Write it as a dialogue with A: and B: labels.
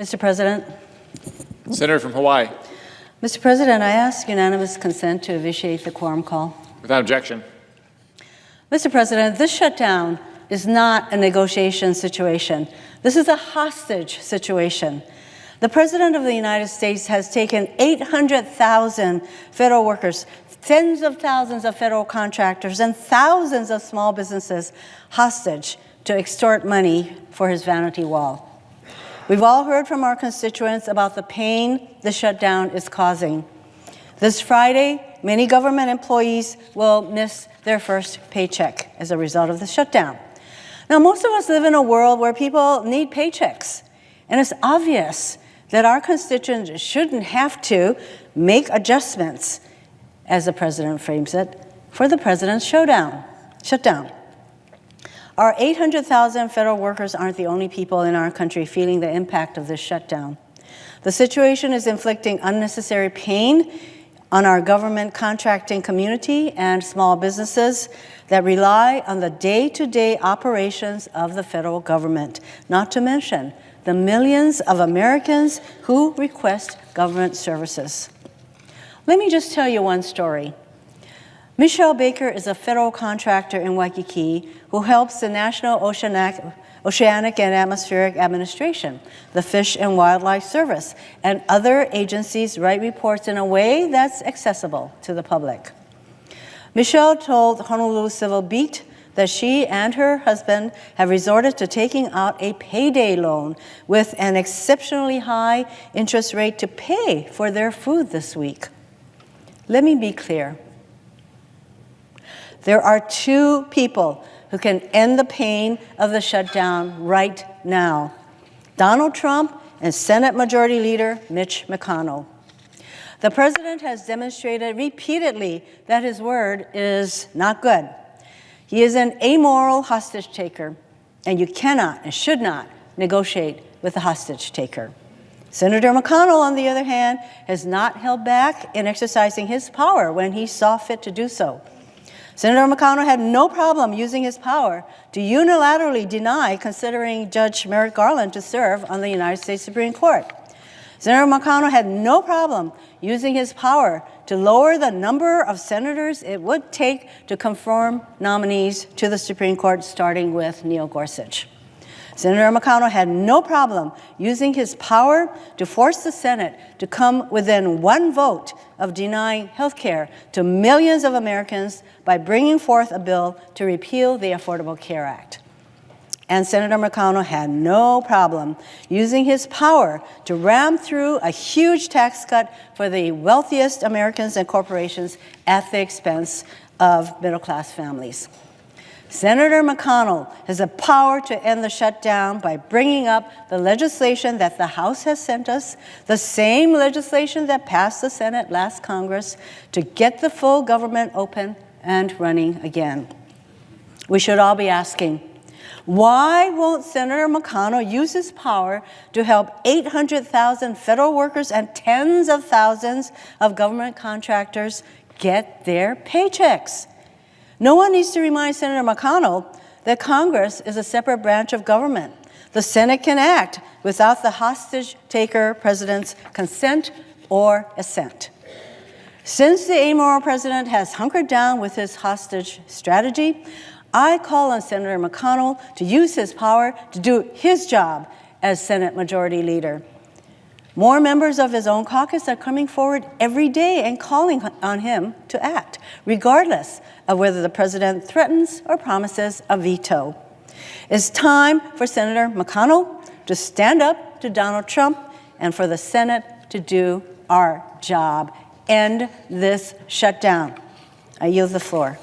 A: Mr. President.
B: Senator from Hawaii.
A: Mr. President, I ask unanimous consent to initiate the quorum call.
B: Without objection.
A: Mr. President, this shutdown is not a negotiation situation. This is a hostage situation. The President of the United States has taken 800,000 federal workers, tens of thousands of federal contractors, and thousands of small businesses hostage to extort money for his vanity wall. We've all heard from our constituents about the pain the shutdown is causing. This Friday, many government employees will miss their first paycheck as a result of the shutdown. Now, most of us live in a world where people need paychecks, and it's obvious that our constituents shouldn't have to make adjustments, as the president frames it, for the president's shutdown. Our 800,000 federal workers aren't the only people in our country feeling the impact of this shutdown. The situation is inflicting unnecessary pain on our government contracting community and small businesses that rely on the day-to-day operations of the federal government, not to mention the millions of Americans who request government services. Let me just tell you one story. Michelle Baker is a federal contractor in Waikiki who helps the National Oceanic and Atmospheric Administration, the Fish and Wildlife Service, and other agencies write reports in a way that's accessible to the public. Michelle told Honolulu Civil Beat that she and her husband have resorted to taking out a payday loan with an exceptionally high interest rate to pay for their food this week. Let me be clear. There are two people who can end the pain of the shutdown right now: Donald Trump and Senate Majority Leader Mitch McConnell. The president has demonstrated repeatedly that his word is not good. He is an amoral hostage taker, and you cannot and should not negotiate with a hostage taker. Senator McConnell, on the other hand, has not held back in exercising his power when he saw fit to do so. Senator McConnell had no problem using his power to unilaterally deny considering Judge Merrick Garland to serve on the United States Supreme Court. Senator McConnell had no problem using his power to lower the number of senators it would take to confirm nominees to the Supreme Court, starting with Neil Gorsuch. Senator McConnell had no problem using his power to force the Senate to come within one vote of denying health care to millions of Americans by bringing forth a bill to repeal the Affordable Care Act. And Senator McConnell had no problem using his power to ram through a huge tax cut for the wealthiest Americans and corporations at the expense of middle-class families. Senator McConnell has the power to end the shutdown by bringing up the legislation that the House has sent us, the same legislation that passed the Senate last Congress, to get the full government open and running again. We should all be asking, why won't Senator McConnell use his power to help 800,000 federal workers and tens of thousands of government contractors get their paychecks? No one needs to remind Senator McConnell that Congress is a separate branch of government. The Senate can act without the hostage taker president's consent or assent. Since the amoral president has hunkered down with his hostage strategy, I call on Senator McConnell to use his power to do his job as Senate Majority Leader. More members of his own caucus are coming forward every day and calling on him to act, regardless of whether the president threatens or promises a veto. It's time for Senator McConnell to stand up to Donald Trump and for the Senate to do our job. End this shutdown. I yield the floor.